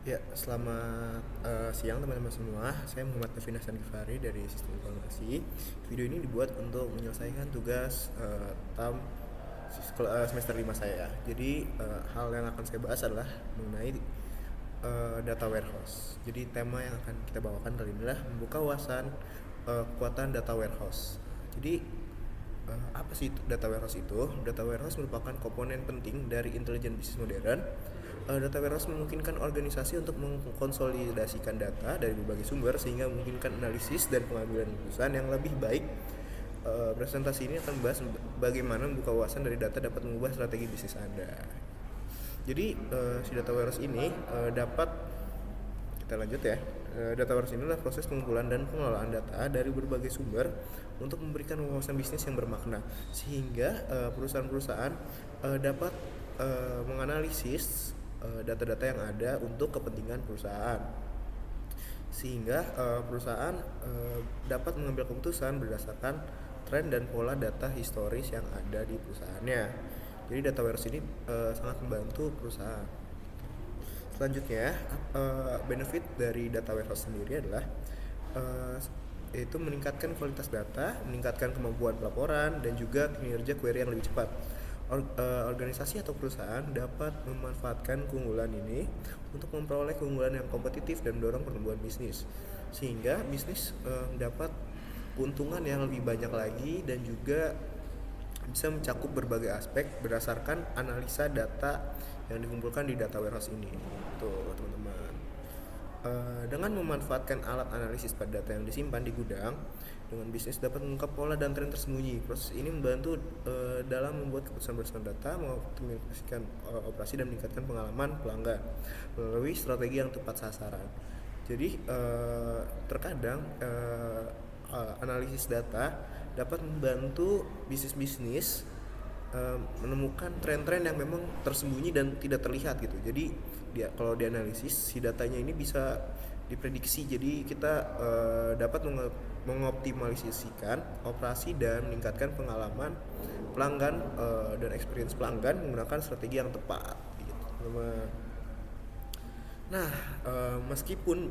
Ya, selamat siang teman-teman semua. Saya Muhammad Devin Hasan Gifari dari Sistem Informasi. Video ini dibuat untuk menyelesaikan tugas semester 5 saya. Jadi, hal yang akan saya bahas adalah mengenai data warehouse. Jadi, tema yang akan kita bawakan kali ini adalah membuka wawasan kekuatan data warehouse. Jadi, apa sih data warehouse itu? Data warehouse merupakan komponen penting dari intelijen bisnis modern. Data warehouse memungkinkan organisasi untuk mengkonsolidasikan data dari berbagai sumber sehingga memungkinkan analisis dan pengambilan keputusan yang lebih baik. Presentasi ini akan membahas bagaimana membuka wawasan dari data dapat mengubah strategi bisnis Anda. Jadi si data warehouse ini dapat kita lanjut ya. Data warehouse ini adalah proses pengumpulan dan pengelolaan data dari berbagai sumber untuk memberikan wawasan bisnis yang bermakna sehingga perusahaan-perusahaan dapat menganalisis data-data yang ada untuk kepentingan perusahaan sehingga perusahaan dapat mengambil keputusan berdasarkan tren dan pola data historis yang ada di perusahaannya. Jadi data warehouse ini sangat membantu perusahaan. Selanjutnya, benefit dari data warehouse sendiri adalah yaitu meningkatkan kualitas data, meningkatkan kemampuan pelaporan, dan juga kinerja query yang lebih cepat. Organisasi atau perusahaan dapat memanfaatkan keunggulan ini untuk memperoleh keunggulan yang kompetitif dan mendorong pertumbuhan bisnis, sehingga bisnis dapat keuntungan yang lebih banyak lagi dan juga bisa mencakup berbagai aspek berdasarkan analisa data yang dikumpulkan di data warehouse ini. Tuh teman-teman. Dengan memanfaatkan alat analisis pada data yang disimpan di gudang, dengan bisnis dapat mengungkap pola dan tren tersembunyi. Proses ini membantu dalam membuat keputusan berdasarkan data, mengoptimalisasikan operasi dan meningkatkan pengalaman pelanggan melalui strategi yang tepat sasaran. Jadi terkadang analisis data dapat membantu bisnis-bisnis menemukan tren-tren yang memang tersembunyi dan tidak terlihat gitu. Jadi kalau dianalisis si datanya ini bisa diprediksi. Jadi kita dapat mengoptimalisasikan operasi dan meningkatkan pengalaman pelanggan dan experience pelanggan menggunakan strategi yang tepat gitu, teman-teman. Nah, meskipun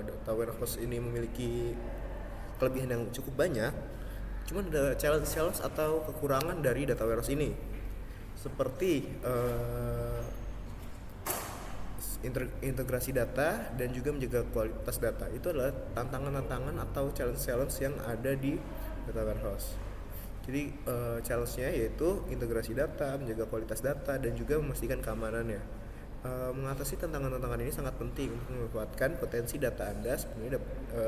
data warehouse ini memiliki kelebihan yang cukup banyak, cuman ada challenge atau kekurangan dari data warehouse ini, seperti integrasi data dan juga menjaga kualitas data. Itu adalah tantangan-tantangan atau challenge yang ada di data warehouse. Jadi challenge-nya yaitu integrasi data, menjaga kualitas data, dan juga memastikan keamanannya. Mengatasi tantangan-tantangan ini sangat penting untuk memanfaatkan potensi data Anda sebenarnya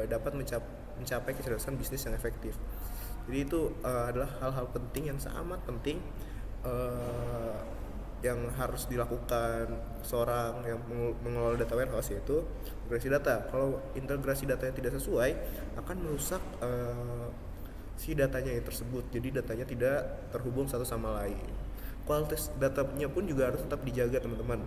dapat mencapai kecerdasan bisnis yang efektif. Jadi itu adalah hal-hal penting yang sangat penting yang harus dilakukan seorang yang mengelola data warehouse, yaitu integrasi data. Kalau integrasi data yang tidak sesuai akan merusak si datanya yang tersebut, jadi datanya tidak terhubung satu sama lain. Kualitas datanya pun juga harus tetap dijaga, teman-teman.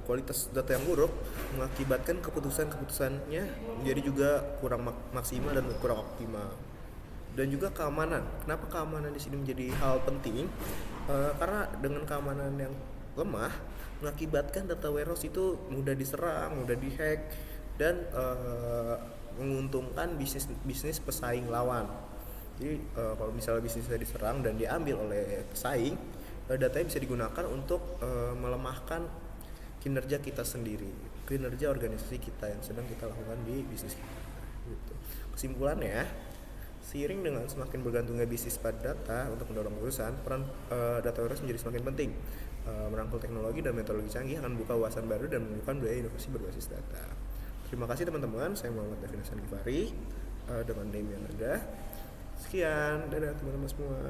Kualitas data yang buruk mengakibatkan keputusannya menjadi juga kurang maksimal dan kurang optimal. Dan juga keamanan. Kenapa keamanan di sini menjadi hal penting? Karena dengan keamanan yang lemah mengakibatkan data warehouse itu mudah diserang, mudah dihack, dan menguntungkan bisnis pesaing lawan. Jadi kalau misalnya bisnisnya diserang dan diambil oleh pesaing, datanya bisa digunakan untuk melemahkan kinerja kita sendiri, kinerja organisasi kita yang sedang kita lakukan di bisnis kita. Gitu. Kesimpulannya, seiring dengan semakin bergantungnya bisnis pada data untuk mendorong perusahaan, peran data warehouse menjadi semakin penting. Merangkul teknologi dan metodologi canggih akan membuka wawasan baru dan menemukan budaya inovasi berbasis data. Terima kasih teman-teman, saya Muhammad Devin Hasan Gifari dengan name yang ada. Sekian, dadah teman-teman semua.